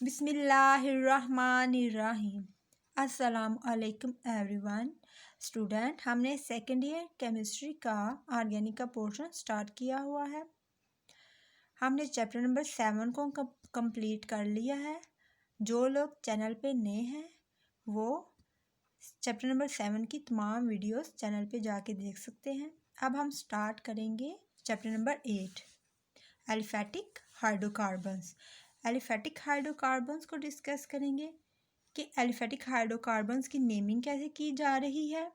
बिस्मिल्लाहिर्रहमानिर्रहीम। अस्सलाम वालेकुम एवरीवन। स्टूडेंट, हमने सेकेंड ईयर केमिस्ट्री का ऑर्गेनिक का पोर्शन स्टार्ट किया हुआ है। हमने चैप्टर नंबर 7 को कंप्लीट कर लिया है। जो लोग चैनल पे नए हैं वो चैप्टर नंबर 7 की तमाम वीडियोस चैनल पे जाके देख सकते हैं। अब हम स्टार्ट करेंगे chapter number 8, aliphatic hydrocarbons. Aliphatic hydrocarbons को डिस्कस करेंगे कि एलिफेटिक हाइड्रोकार्बन्स की नेमिंग कैसे की जा रही है,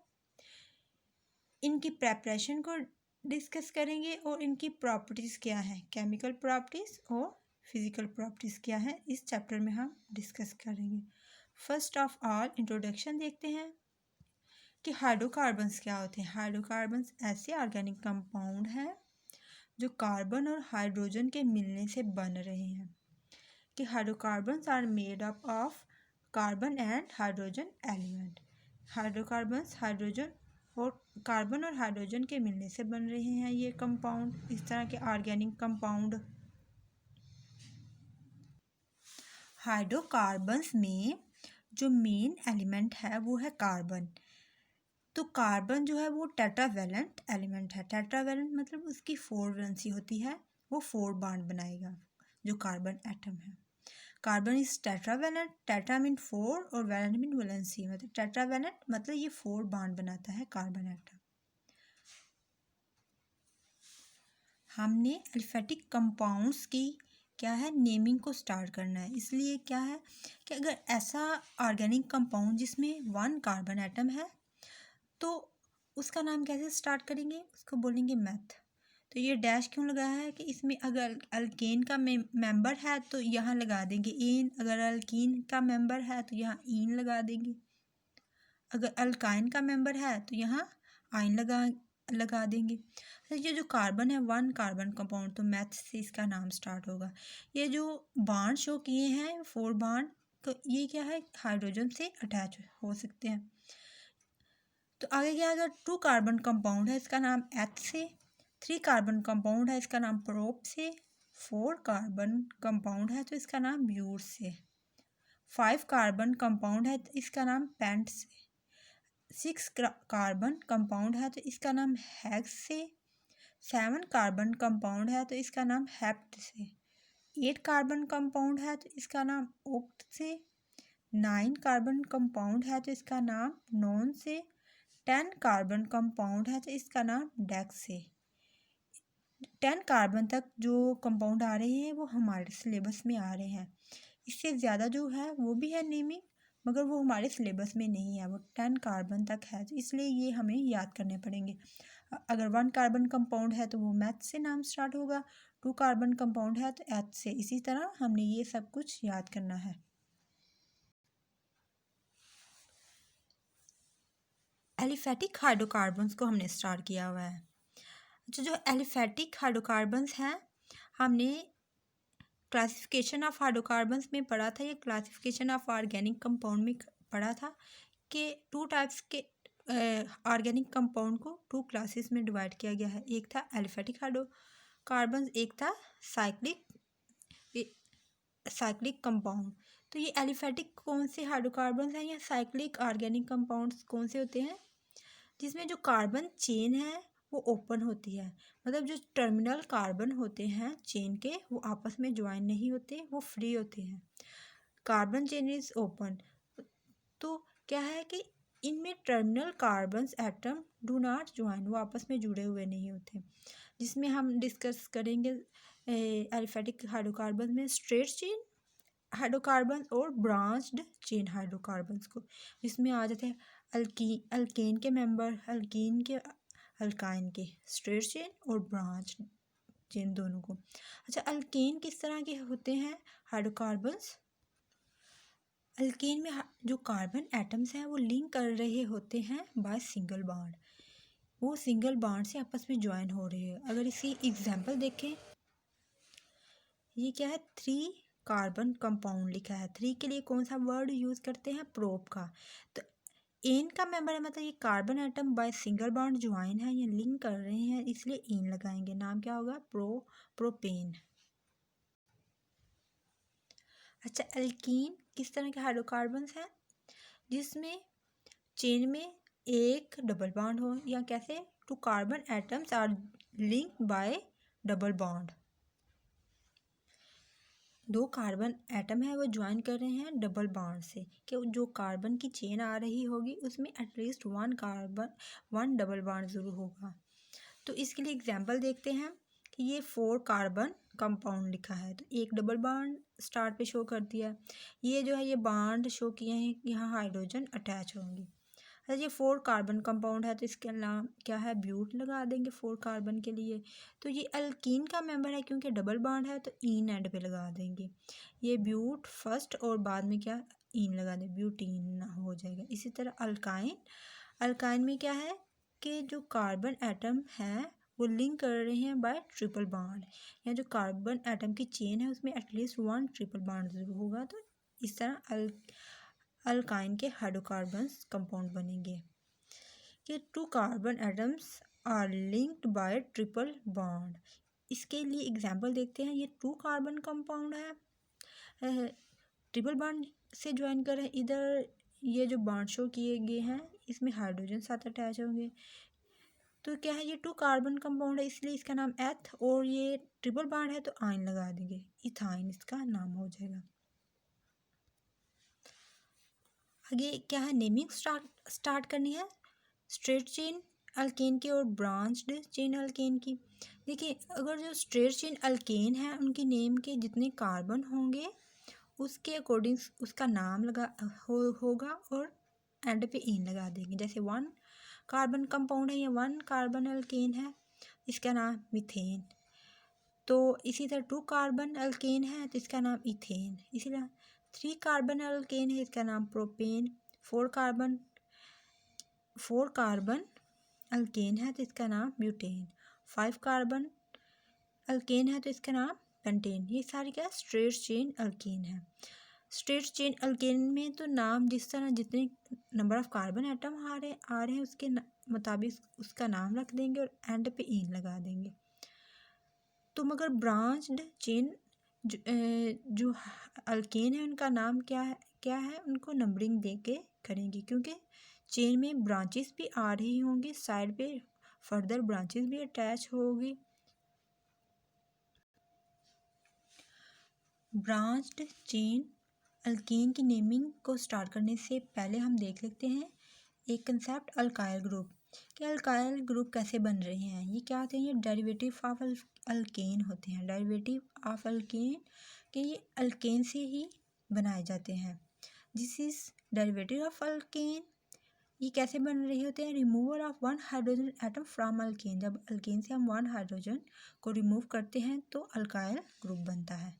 इनकी प्रेपरेशन को डिस्कस करेंगे और इनकी प्रॉपर्टीज़ क्या है, केमिकल प्रॉपर्टीज़ और फिज़िकल प्रॉपर्टीज़ क्या है, इस चैप्टर में हम डिस्कस करेंगे। फर्स्ट ऑफ ऑल इंट्रोडक्शन देखते हैं कि हाइड्रोकार्बन्स क्या होते हैं। हाइड्रोकार्बन्स ऐसे ऑर्गेनिक कंपाउंड हैं जो कार्बन और हाइड्रोजन के मिलने से बन रहे हैं। कि hydrocarbons are made up of carbon and hydrogen element. Hydrocarbons hydrogen और कार्बन और हाइड्रोजन के मिलने से बन रहे हैं ये कंपाउंड, इस तरह के ऑर्गेनिक कंपाउंड। हाइड्रोकार्बन्स में जो मेन एलिमेंट है वो है कार्बन। तो कार्बन जो है वो टेट्रावैलेंट एलिमेंट है। टेट्रावैलेंट मतलब उसकी 4 वैलेंसी होती है, वो 4 बॉन्ड बनाएगा जो कार्बन एटम है। Carbon is tetravalent, tetra mean 4 और वैलेंट मीन वैलेंसी, मतलब टेट्रावैलेंट मतलब ये 4 बॉन्ड बनाता है कार्बन एटम। हमने एलिफेटिक कंपाउंड्स की क्या है नेमिंग को स्टार्ट करना है। इसलिए क्या है कि अगर ऐसा ऑर्गेनिक कंपाउंड जिसमें 1 कार्बन एटम है तो उसका नाम कैसे स्टार्ट करेंगे, उसको बोलेंगे मैथ। तो ये डैश क्यों लगाया है कि इसमें अगर अल्केन का मेंबर है तो यहाँ लगा देंगे एन, अगर अल्कीन का मेंबर है तो यहाँ ईन लगा देंगे, अगर अल्काइन का मेंबर है तो यहाँ आइन लगा देंगे। तो ये जो कार्बन है 1 कार्बन कंपाउंड, तो मैथ से इसका नाम स्टार्ट होगा। ये जो बॉन्ड शो किए हैं 4 बॉन्ड, तो ये क्या है हाइड्रोजन से अटैच हो सकते हैं। तो आगे क्या, अगर 2 कार्बन कंपाउंड है इसका नाम एच से, 3 कार्बन कंपाउंड है इसका नाम प्रोप से, 4 कार्बन कंपाउंड है तो इसका नाम ब्यूर से, 5 कार्बन कंपाउंड है तो इसका नाम पेंट से, 6 कार्बन कंपाउंड है तो इसका नाम हेक्स से, 7 कार्बन कंपाउंड है तो इसका नाम हेप्ट से, 8 कार्बन कंपाउंड है तो इसका नाम ओक्ट से, 9 कार्बन कंपाउंड है तो इसका नाम नॉन से, 10 कार्बन कंपाउंड है तो इसका नाम डेक्स से। 10 कार्बन तक जो कंपाउंड आ रहे हैं वो हमारे सिलेबस में आ रहे हैं। इससे ज़्यादा जो है वो भी है नेमिंग, मगर वो हमारे सिलेबस में नहीं है, वो 10 कार्बन तक है, तो इसलिए ये हमें याद करने पड़ेंगे। अगर 1 कार्बन कंपाउंड है तो वो मैथ से नाम स्टार्ट होगा, 2 कार्बन कंपाउंड है तो एच से। इसी तरह हमने ये सब कुछ याद करना है। एलिफेटिक हाइड्रोकार्बन्स को हमने स्टार्ट किया हुआ है। अच्छा, जो एलिफेटिक हाइड्रोकार्बन्स हैं हमने क्लासिफिकेशन ऑफ हाइड्रोकार्बन्स में पढ़ा था, या क्लासिफिकेशन ऑफ ऑर्गेनिक कंपाउंड में पढ़ा था कि 2 टाइप्स के ऑर्गेनिक कंपाउंड को 2 क्लासेस में डिवाइड किया गया है। एक था एलिफेटिक हाइड्रोकार्बन्स, एक था साइक्लिक कंपाउंड। तो ये एलिफेटिक कौन से हाइड्रोकार्बन्स हैं या साइक्लिक ऑर्गेनिक कंपाउंड्स कौन से होते हैं, जिसमें जो कार्बन चेन है वो ओपन होती है, मतलब जो टर्मिनल कार्बन होते हैं चेन के वो आपस में ज्वाइन नहीं होते, वो फ्री होते हैं। Carbon chain is open. तो क्या है कि इनमें terminal carbons atom do not join, वो आपस में जुड़े हुए नहीं होते। जिसमें हम डिस्कस करेंगे एलिफेटिक हाइड्रोकार्बन में स्ट्रेट चेन हाइड्रोकार्बन और ब्रांच्ड चेन हाइड्रोकार्बन्स को, जिसमें आ जाते हैं अल्केन के मेंबर, अल्कीन के अल्काइन के, स्ट्रेट चेन और ब्रांच चेन दोनों को। अच्छा, अल्केन किस तरह के होते हैं हाइड्रोकार्बन्स, अल्केन में जो कार्बन एटम्स हैं वो लिंक कर रहे होते हैं बाय सिंगल बॉन्ड, वो सिंगल बॉन्ड से आपस में ज्वाइन हो रहे हैं। अगर इसी एग्जांपल देखें, ये क्या है 3 कार्बन कंपाउंड लिखा है, 3 के लिए कौन सा वर्ड यूज़ करते हैं, प्रोप का। तो एन का मेंबर है, मतलब ये carbon atom by single bond join है, ये लिंक कर रहे हैं, इसलिए एन लगाएंगे, नाम क्या होगा प्रोपेन। अच्छा, एल्कीन किस तरह के हाइड्रोकार्बन्स हैं जिसमें चेन में एक डबल बॉन्ड हो, या कैसे two carbon atoms are linked by double bond. दो कार्बन एटम है वो ज्वाइन कर रहे हैं डबल बॉन्ड से, कि जो कार्बन की चेन आ रही होगी उसमें एटलीस्ट वन डबल बॉन्ड ज़रूर होगा। तो इसके लिए एग्जांपल देखते हैं कि ये 4 कार्बन कंपाउंड लिखा है, तो एक डबल बॉन्ड स्टार्ट पे शो कर दिया है। ये जो है ये बॉन्ड शो किए हैं, यहाँ हाइड्रोजन अटैच होंगी। अच्छा, ये 4 कार्बन कंपाउंड है तो इसका नाम क्या है, ब्यूट लगा देंगे 4 कार्बन के लिए। तो ये अल्कीन का मेंबर है क्योंकि डबल बॉन्ड है तो ईन एंड पे लगा देंगे। ये ब्यूट फर्स्ट और बाद में क्या ईन लगा देंगे, ब्यूटीन हो जाएगा। इसी तरह अल्काइन, अल्काइन में क्या है कि जो कार्बन एटम है वो लिंक कर रहे हैं बाय ट्रिपल बॉन्ड, या जो कार्बन एटम की चेन है उसमें एटलीस्ट वन ट्रिपल बॉन्ड जरूर होगा। तो इस तरह अल्काइन के हाइड्रोकार्बन्स कंपाउंड बनेंगे कि 2 carbon atoms are linked by triple bond. इसके लिए एग्जांपल देखते हैं। ये 2 कार्बन कंपाउंड है, ट्रिपल बॉन्ड से ज्वाइन कर रहे हैं। इधर ये जो बॉन्ड शो किए गए हैं इसमें हाइड्रोजन साथ अटैच होंगे। तो क्या है, ये 2 कार्बन कंपाउंड है इसलिए इसका नाम एथ, और ये ट्रिपल बॉन्ड है तो आइन लगा देंगे, इथाइन इसका नाम हो जाएगा। आगे क्या है, नेमिंग स्टार्ट करनी है स्ट्रेट चेन अल्केन की और ब्रांच्ड चेन अल्केन की। देखिए, अगर जो स्ट्रेट चेन अल्केन है उनकी नेम के जितने कार्बन होंगे उसके अकॉर्डिंग उसका नाम होगा और एंड पे इन लगा देंगे। जैसे 1 कार्बन कंपाउंड है या 1 कार्बन अल्केन है, इसका नाम मीथेन। तो इसी तरह 2 कार्बन अल्केन है तो इसका नाम इथेन। इसी तरह 3 कार्बन अल्केन है, इसका नाम प्रोपेन। 4 कार्बन अल्केन है तो इसका नाम ब्यूटेन। 5 कार्बन अल्केन है तो इसका नाम पेंटेन। ये सारे क्या स्ट्रेट चेन अल्केन है। स्ट्रेट चेन अल्केन में तो नाम जिस तरह जितने नंबर ऑफ कार्बन एटम आ रहे हैं उसके मुताबिक उसका नाम रख देंगे और एंड पे इन लगा देंगे। तो मगर ब्रांच्ड चेन जो अल्केन है उनका नाम क्या है उनको नंबरिंग दे के करेंगे, क्योंकि चेन में ब्रांचेस भी आ रही होंगी, साइड पे फर्दर ब्रांचेस भी अटैच होगी। ब्रांच्ड चेन अल्केन की नेमिंग को स्टार्ट करने से पहले हम देख लेते हैं एक कंसेप्ट अल्काइल ग्रुप, कि अल्काइल ग्रुप कैसे बन रहे हैं। ये क्या होते हैं, ये डेरिवेटिव ऑफ अल्केन होते हैं। डेरिवेटिव ऑफ अल्केन के ये अल्केन से ही बनाए जाते हैं। This is derivative of alkane. ये कैसे बन रहे होते हैं, removal of 1 hydrogen atom from alkane. जब अल्केन से हम 1 हाइड्रोजन को रिमूव करते हैं तो अल्काइल ग्रुप बनता है।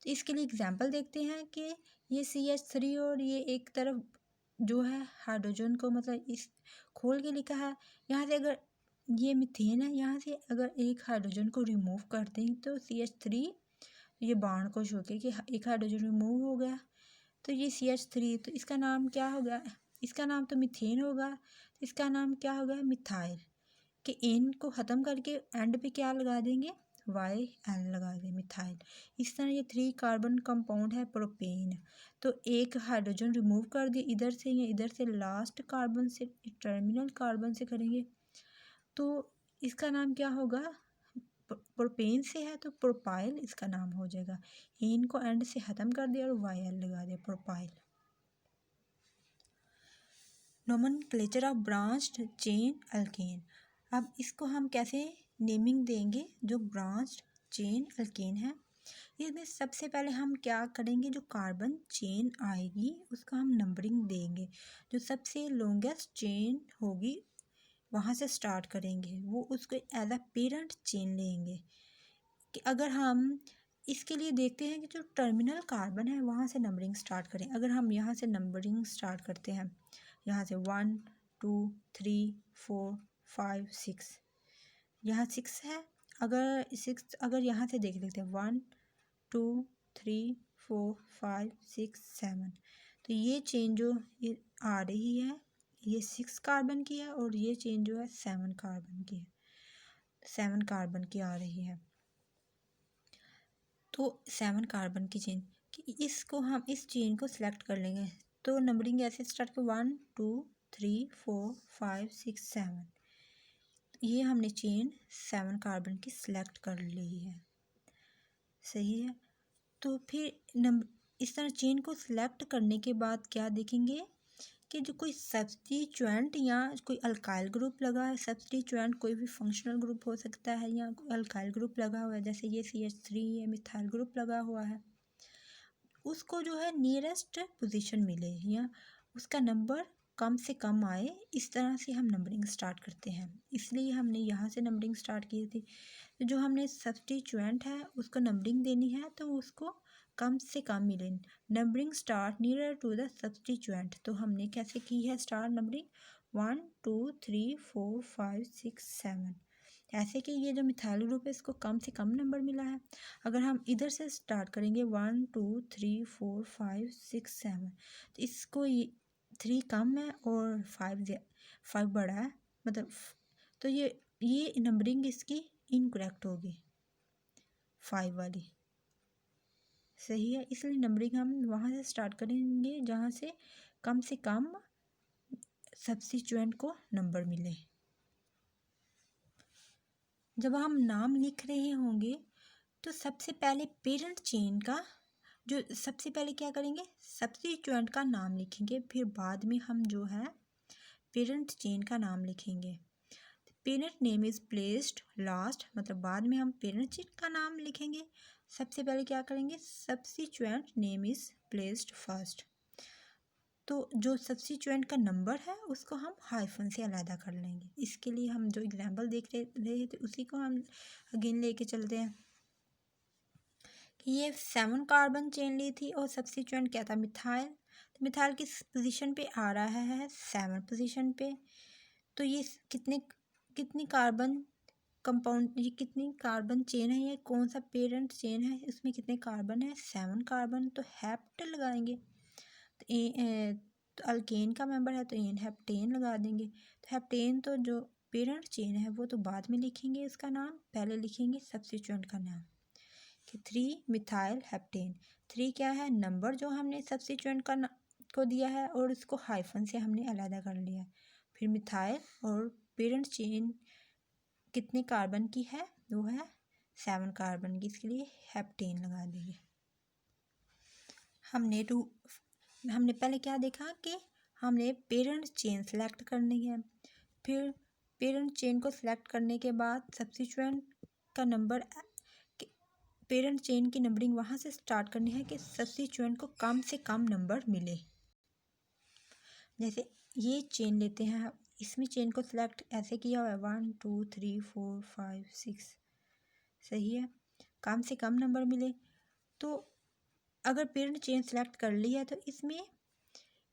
तो इसके लिए एग्जांपल देखते हैं कि ये CH3 और ये एक तरफ जो है हाइड्रोजन को मतलब इस खोल के लिखा है। यहाँ से अगर ये मीथेन है, यहाँ से अगर एक हाइड्रोजन को रिमूव कर दें तो CH3 ये बॉन्ड को शो के कि एक हाइड्रोजन रिमूव हो गया तो ये CH3, तो इसका नाम क्या होगा, इसका नाम तो मीथेन होगा, तो इसका नाम क्या होगा, मिथाइल। कि एन को ख़त्म करके एंड पे क्या लगा देंगे, YL लगा देंगे, मिथाइल। इस तरह ये 3 कार्बन कंपाउंड है प्रोपेन। तो एक हाइड्रोजन रिमूव कर दिए इधर से या इधर से लास्ट कार्बन से टर्मिनल कार्बन से करेंगे तो इसका नाम क्या होगा, प्रोपेन से है तो प्रोपाइल इसका नाम हो जाएगा। एन को एंड से ख़त्म कर दिया और YL लगा दिया, propyl. Nomenclature of branched chain alkane. अब इसको हम कैसे नेमिंग देंगे, जो ब्रांच्ड चेन अल्केन है इसमें सबसे पहले हम क्या करेंगे, जो कार्बन चेन आएगी उसका हम नंबरिंग देंगे। जो सबसे लॉन्गेस्ट चेन होगी वहाँ से स्टार्ट करेंगे, वो उसको एज अ पेरेंट चेन लेंगे। कि अगर हम इसके लिए देखते हैं कि जो टर्मिनल कार्बन है वहाँ से नंबरिंग स्टार्ट करें। अगर हम यहाँ से नंबरिंग स्टार्ट करते हैं, यहाँ से 1 2 3 4 5 6, यहाँ 6 है। अगर यहाँ से देख लेते हैं 1 2 3 4 5 6 7, तो ये चेन जो ये आ रही है ये 6 कार्बन की है और ये चेन जो है 7 कार्बन की है, 7 कार्बन की आ रही है। तो 7 कार्बन की चेन कि इसको हम इस चेन को सिलेक्ट कर लेंगे। तो नंबरिंग ऐसे स्टार्ट कर 1 2 3 4 5 6 7। ये हमने चेन 7 कार्बन की सिलेक्ट कर ली है। सही है। तो फिर नंबर इस तरह चेन को सिलेक्ट करने के बाद क्या देखेंगे कि जो कोई सब्स्टिट्यूएंट या कोई अल्काइल ग्रुप लगा है, सब्स्टिट्यूएंट कोई भी फंक्शनल ग्रुप हो सकता है या कोई अल्काइल ग्रुप लगा हुआ है, जैसे ये CH3 है, मिथाइल ग्रुप लगा हुआ है, उसको जो है नियरेस्ट पोजीशन मिले या उसका नंबर कम से कम आए, इस तरह से हम नंबरिंग स्टार्ट करते हैं। इसलिए हमने यहाँ से नंबरिंग स्टार्ट की थी। तो जो हमने सब्स्टिट्यूएंट है उसको नंबरिंग देनी है तो उसको कम से कम मिले। Numbering start near to the substituent. तो हमने कैसे की है स्टार्ट नंबरिंग 1 2 3 4 5 6 7, ऐसे कि ये जो मिथाइल ग्रुप है इसको कम से कम नंबर मिला है। अगर हम इधर से स्टार्ट करेंगे 1 2 3 4 5 6 7, तो इसको 3 कम है और 5 बड़ा है, मतलब तो ये नंबरिंग इसकी इनकरेक्ट होगी 5 वाली। सही है। इसलिए नंबरिंग हम वहाँ से स्टार्ट करेंगे जहाँ से कम सब्स्टिट्यूएंट को नंबर मिले। जब हम नाम लिख रहे होंगे तो सबसे पहले पेरेंट चेन का जो सबसे पहले क्या करेंगे, सब्स्टिट्यूएंट का नाम लिखेंगे, फिर बाद में हम जो है पेरेंट चेन का नाम लिखेंगे। Parent name is placed last, मतलब बाद में हम पेरेंट चेन का नाम लिखेंगे। सबसे पहले क्या करेंगे, substituent name is placed first. तो जो सब्स्टिट्यूएंट का नंबर है उसको हम हाइफन से अलग कर लेंगे। इसके लिए हम जो एग्जाम्पल देख रहे थे उसी को हम अगेन लेके चलते हैं कि ये 7 कार्बन चेन ली थी और सब्स्टिट्यूएंट क्या था, मिथाइल। तो मिथाइल किस पोजीशन पे आ रहा है, 7 पोजीशन पे। तो ये कितनी कार्बन कंपाउंड, ये कितनी कार्बन चेन है, ये कौन सा पेरेंट चेन है, इसमें कितने कार्बन है, 7 कार्बन। तो हेप्ट लगाएंगे। तो अल्केन का मेंबर है तो एन हेप्टेन लगा देंगे। तो हेप्टेन तो जो पेरेंट चेन है वो तो बाद में लिखेंगे इसका नाम, पहले लिखेंगे सब्स्टिट्यूएंट का नाम कि 3 मिथाइल हेप्टेन। 3 क्या है, नंबर जो हमने सब्स्टिट्यूएंट को दिया है और इसको हाइफन से हमने अलग कर लिया। फिर मिथाइल और पेरेंट चेन कितने कार्बन की है, वो है 7 कार्बन की, इसके लिए हेप्टेन लगा देंगे। हमने पहले क्या देखा कि हमने पेरेंट चेन सेलेक्ट करनी है। फिर पेरेंट चेन को सिलेक्ट करने के बाद सब्स्टिट्यूएंट का नंबर, पेरेंट चेन की नंबरिंग वहाँ से स्टार्ट करनी है कि सब्स्टिट्यूएंट को कम से कम नंबर मिले। जैसे ये चेन लेते हैं, इसमें चेन को सिलेक्ट ऐसे किया हुआ है 1 2 3 4 5 6। सही है, कम से कम नंबर मिले। तो अगर पेरेंट चेन सेलेक्ट कर ली है तो इसमें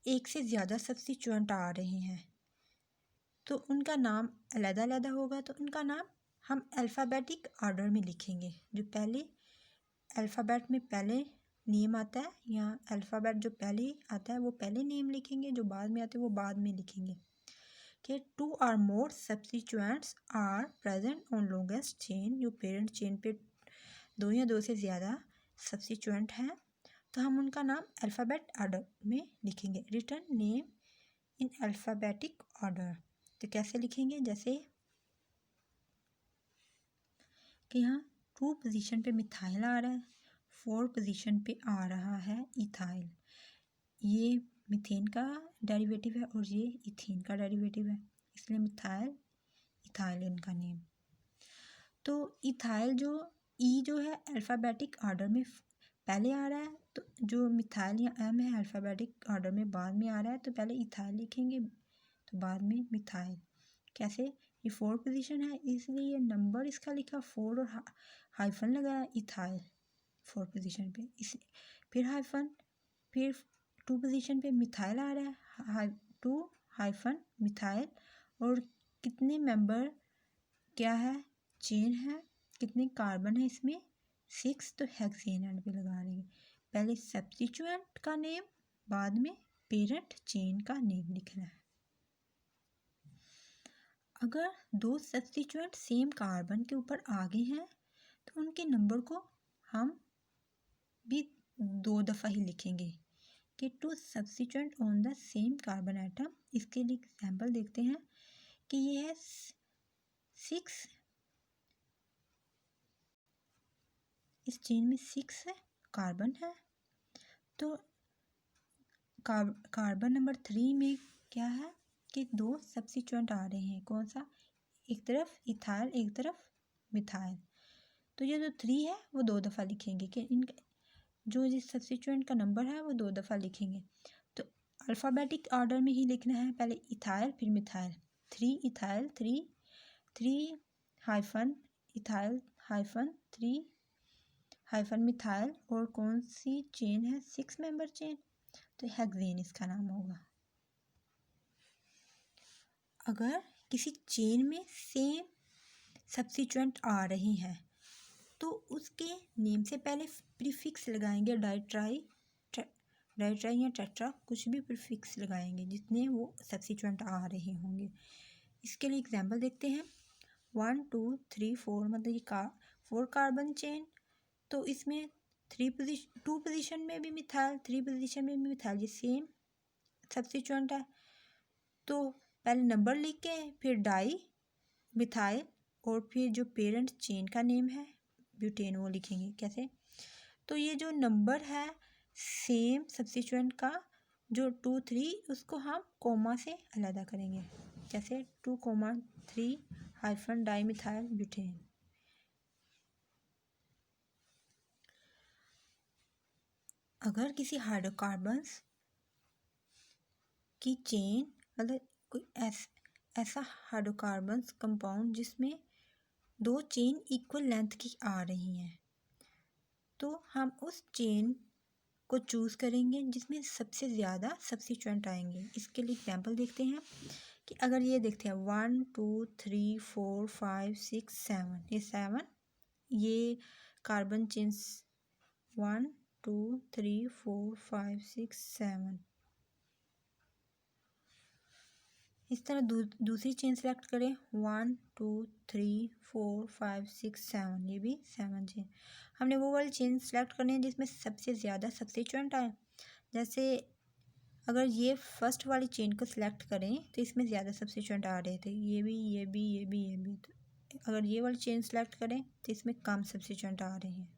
एक से ज़्यादा सब्स्टिट्यूएंट आ रहे हैं तो उनका नाम अलग-अलग होगा। तो उनका नाम हम अल्फ़ाबेटिक ऑर्डर में लिखेंगे। जो पहले अल्फ़ाबेट में पहले नेम आता है या अल्फ़ाबेट जो पहले आता है वो पहले नेम लिखेंगे, जो बाद में आते हैं वो बाद में लिखेंगे। कि 2 और more substituents are present on longest chain. जो पेरेंट चेन पे 2 या 2 से ज़्यादा सब्स्टिट्यूएंट हैं तो हम उनका नाम अल्फ़ाबेट ऑर्डर में लिखेंगे। Return name in alphabetic order. तो कैसे लिखेंगे, जैसे कि यहाँ 2 पोजीशन पे मिथाइल आ रहा है, 4 पोजीशन पे आ रहा है इथाइल। ये मीथेन का डेरिवेटिव है और ये इथेन का डेरिवेटिव है, इसलिए मिथाइल इथाइल इनका नेम। तो इथाइल जो है अल्फ़ाबेटिक ऑर्डर में पहले आ रहा है, तो जो मिथाइल या एम है अल्फ़ाबेटिक ऑर्डर में बाद में आ रहा है, तो पहले इथाइल लिखेंगे तो बाद में मिथाइल। कैसे, ये 4 पोजीशन है इसलिए ये नंबर इसका लिखा 4 और हाइफन लगाया इथाइल 4 पोजीशन पे, इस फिर हाइफन, फिर 2 पोजीशन पे मिथाइल आ रहा है 2 हाइफन मिथाइल। और कितने मेंबर क्या है, चेन है, कितने कार्बन है इसमें 6, तो हेक्सेन एंड पे लगा लेंगे। पहले सब्स्टिट्यूएंट का नेम बाद में पेरेंट चेन का नेम लिखना है। अगर 2 सब्स्टिट्यूएंट सेम कार्बन के ऊपर आगे हैं तो उनके नंबर को हम भी 2 दफ़ा ही लिखेंगे कि two substitute on the same carbon atom. इसके लिए एग्जाम्पल देखते हैं कि ये है 6, इस चेन में 6 है, कार्बन है, तो कार्बन नंबर 3 में क्या है कि 2 सब्स्टिट्यूएंट आ रहे हैं। कौन सा? एक तरफ इथाइल, एक तरफ मिथाइल। तो ये जो 3 है वो 2 दफ़ा लिखेंगे कि इनका जो जिस सब्स्टिट्यूएंट का नंबर है वो 2 दफ़ा लिखेंगे। तो अल्फ़ाबेटिक ऑर्डर में ही लिखना है, पहले इथाइल फिर methyl. 3 ethyl, 3 hyphen ethyl hyphen 3 hyphen methyl. और कौन सी चेन है? 6 मेंबर चेन, तो हेक्सेन इसका नाम होगा। अगर किसी चेन में सेम सब्स्टिट्यूएंट आ रही हैं तो उसके नेम से पहले प्रीफिक्स लगाएंगे, डाइट्राई या टेट्रा, कुछ भी प्रीफिक्स लगाएंगे जितने वो सब्स्टिट्यूएंट आ रहे होंगे। इसके लिए एग्जांपल देखते हैं। 1 2 3 4 मतलब ये 4 कार्बन चेन, तो इसमें 2 पोजीशन में भी मिथाइल, 3 पोजीशन में भी मिथाइल, ये सेम सब्स्टिट्यूएंट है। तो पहले नंबर लिख के फिर डाई मिथाइल और फिर जो पेरेंट चेन का नेम है ब्यूटेन वो लिखेंगे। कैसे? तो ये जो नंबर है सेम सब्स्टिट्यूएंट का जो 2 3 उसको हम कोमा से अलग करेंगे। कैसे? 2,3 हाइफन डाई मिथाइल ब्यूटेन। अगर किसी हाइड्रोकार्बन्स की चेन मतलब कोई ऐसा हाइड्रोकार्बन्स कंपाउंड जिसमें 2 चेन इक्वल लेंथ की आ रही हैं, तो हम उस चेन को चूज़ करेंगे जिसमें सबसे ज़्यादा सब्स्टिट्यूएंट आएंगे। इसके लिए एग्जांपल देखते हैं कि अगर ये देखते हैं 1 2 3 4 5 6 7, ये 7 ये कार्बन चेन्स 1 2 3 4 5 6 7। इस तरह दूसरी चेन सेलेक्ट करें 1 2 3 4 5 6 7, ये भी 7 चेन। हमने वो वाली चेन सेलेक्ट करनी है जिसमें सबसे ज़्यादा सब्स्टिट्यूएंट आए। जैसे अगर ये फर्स्ट वाली चेन को सिलेक्ट करें तो इसमें ज़्यादा सब्स्टिट्यूएंट आ रहे थे, ये भी ये भी ये भी ये भी। तो अगर ये वाली चेन सेलेक्ट करें तो इसमें कम सब्स्टिट्यूएंट आ रहे हैं।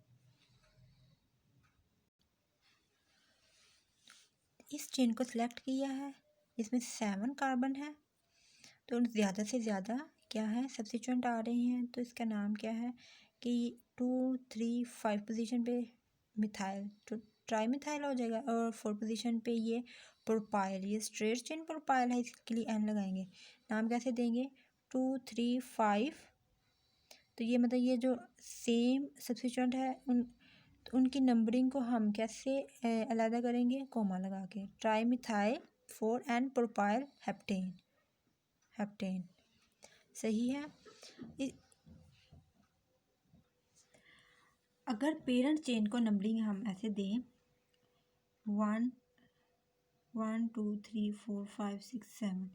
इस चेन को सिलेक्ट किया है, इसमें 7 कार्बन है, तो ज़्यादा से ज़्यादा क्या है सब्स्टिट्यूएंट आ रहे हैं। तो इसका नाम क्या है कि 2 3 5 पोजीशन पे मिथाइल तो ट्राई मिथाइल हो जाएगा, और 4 पोजीशन पे ये प्रोपाइल, ये स्ट्रेट चेन प्रोपाइल है, इसके लिए एन लगाएंगे। नाम कैसे देंगे? 2 3 5। तो ये मतलब ये जो सेम सब्स्टिट्यूएंट है उनकी नंबरिंग को हम कैसे अलग करेंगे? कोमा लगा के। Tri methyl 4 and propyl heptane सही है। अगर पेरेंट चेन को नंबरिंग हम ऐसे दें 1 1 2 3 4 5 6 7,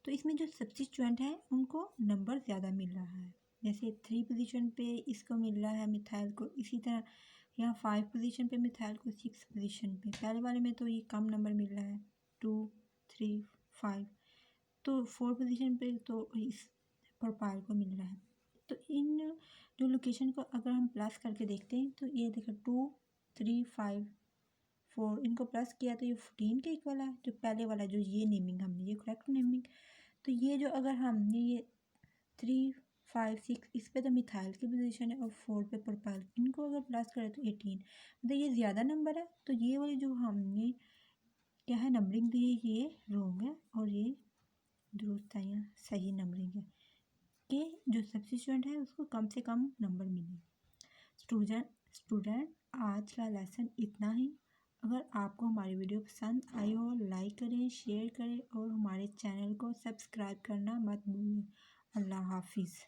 तो इसमें जो सब्स्टिट्यूएंट है उनको नंबर ज़्यादा मिल रहा है। जैसे 3 पोजीशन पे इसको मिल रहा है मिथाइल को, इसी तरह यहाँ 5 पोजीशन पे मिथाइल को 6 पोजीशन पे। पहले वाले में तो ये कम नंबर मिल रहा है 2 3 5, तो 4 पोजीशन पे तो इस प्रोपाइल को मिल रहा है। तो इन जो लोकेशन को अगर हम प्लस करके देखते हैं तो ये देखो 2 3 5 4, इनको प्लस किया तो ये 14 के इक्वल है। जो पहले वाला जो ये नेमिंग हमने, ये करेक्ट नेमिंग। तो ये जो अगर हमने ये 3 5 6 इस पे तो मिथाइल की पोजीशन है और 4 पे प्रोपाइल, इनको अगर प्लस करें तो 18, मतलब ये ज़्यादा नंबर है। तो ये वाली जो हमने क्या है नंबरिंग दी है ये रॉन्ग है, और ये दुरुस्त है, यहाँ सही नंबरिंग है कि जो सब्स्टिट्यूएंट है उसको कम से कम नंबर मिले। स्टूडेंट आज का लेसन इतना ही। अगर आपको हमारी वीडियो पसंद आई हो लाइक करें, शेयर करें और हमारे चैनल को सब्सक्राइब करना मत भूलें। अल्लाह हाफिज़।